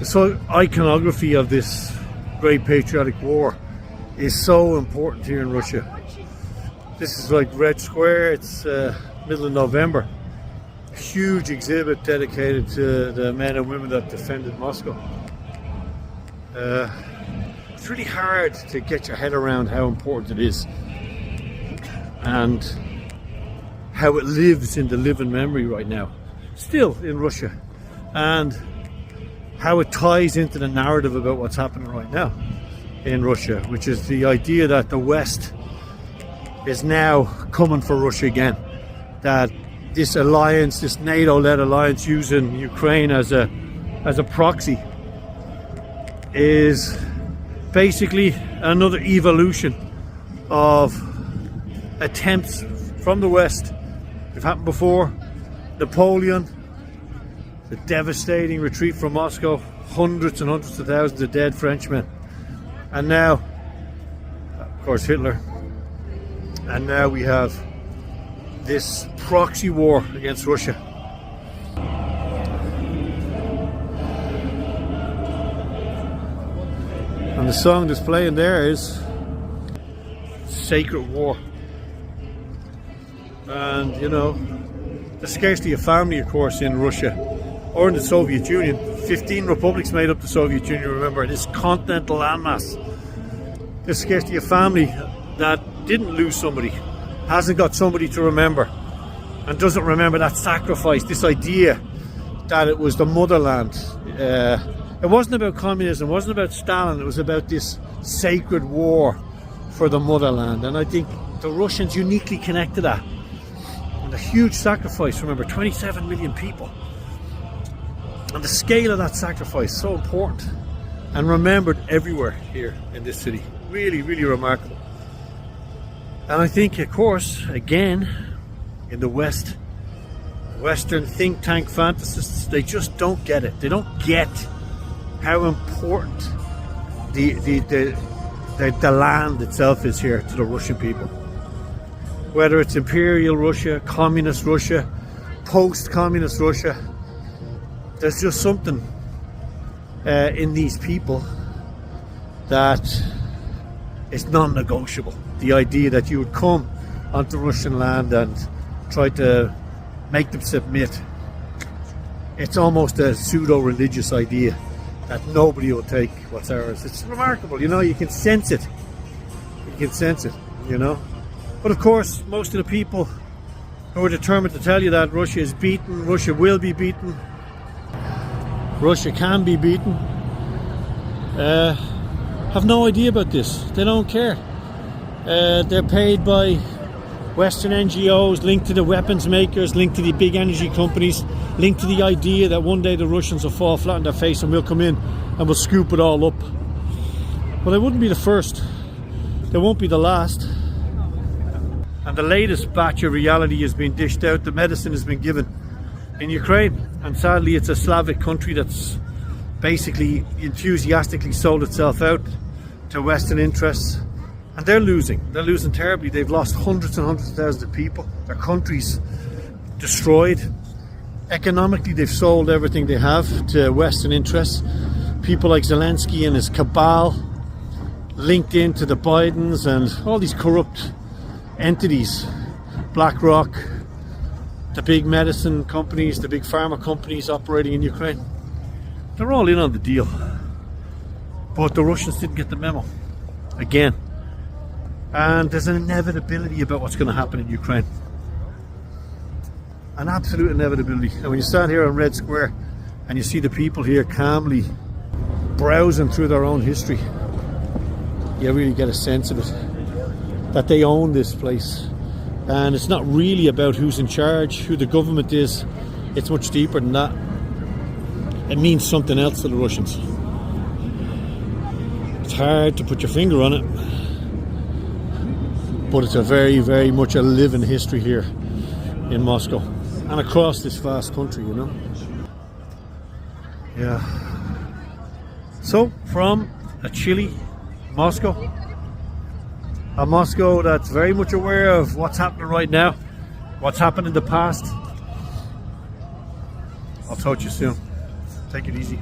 So iconography of this great patriotic war is so important here in Russia. This is like Red Square. It's middle of November. A huge exhibit dedicated to the men and women that defended Moscow. It's really hard to get your head around how important it is and how it lives in the living memory right now, still in Russia, and how it ties into the narrative about what's happening right now in Russia, which is the idea that the West is now coming for Russia again, that this alliance, this NATO-led alliance using Ukraine as a proxy, is basically another evolution of attempts from the West. They've happened before. Napoleon, the devastating retreat from Moscow, hundreds and hundreds of thousands of dead Frenchmen. And now, of course, Hitler. And now we have this proxy war against Russia. And the song that's playing there is Sacred War. And you know, there's scarcely a family, of course, in Russia or in the Soviet Union. 15 republics made up the Soviet Union, remember, this continental landmass. There's scarcely a family that didn't lose somebody, hasn't got somebody to remember, and doesn't remember that sacrifice, this idea that it was the motherland. It wasn't about communism, it wasn't about Stalin, it was about this sacred war for the motherland. And I think the Russians uniquely connect to that. And a huge sacrifice, remember, 27 million people. And the scale of that sacrifice, so important. And remembered everywhere here in this city. Really, really remarkable. And I think, of course, again, in the West, Western think tank fantasists, they just don't get it. They don't get how important the land itself is here to the Russian people. Whether it's Imperial Russia, Communist Russia, post-Communist Russia, there's just something in these people that is non-negotiable. The idea that you would come onto Russian land and try to make them submit. It's almost a pseudo-religious idea that nobody will take what's ours. It's remarkable, you know, you can sense it. You can sense it, you know. But of course, most of the people who are determined to tell you that Russia is beaten, Russia will be beaten, Russia can be beaten, have no idea about this. They don't care. They're paid by Western NGOs, linked to the weapons makers, linked to the big energy companies, linked to the idea that one day the Russians will fall flat on their face and we'll come in and we'll scoop it all up. Well, they wouldn't be the first. They won't be the last. And the latest batch of reality has been dished out. The medicine has been given in Ukraine. And sadly, it's a Slavic country that's basically enthusiastically sold itself out to Western interests. And they're losing terribly. They've lost hundreds and hundreds of thousands of people. Their country's destroyed. Economically, they've sold everything they have to Western interests. People like Zelensky and his cabal, linked into the Bidens and all these corrupt entities, BlackRock, the big medicine companies, the big pharma companies operating in Ukraine. They're all in on the deal. But the Russians didn't get the memo. Again. And there's an inevitability about what's going to happen in Ukraine. An absolute inevitability. And when you stand here on Red Square and you see the people here calmly browsing through their own history, you really get a sense of it. That they own this place. And it's not really about who's in charge, who the government is. It's much deeper than that. It means something else to the Russians. It's hard to put your finger on it. But it's a very, very much a living history here in Moscow and across this vast country, you know. Yeah. So, from a chilly Moscow, a Moscow that's very much aware of what's happening right now, what's happened in the past. I'll talk to you soon. Take it easy.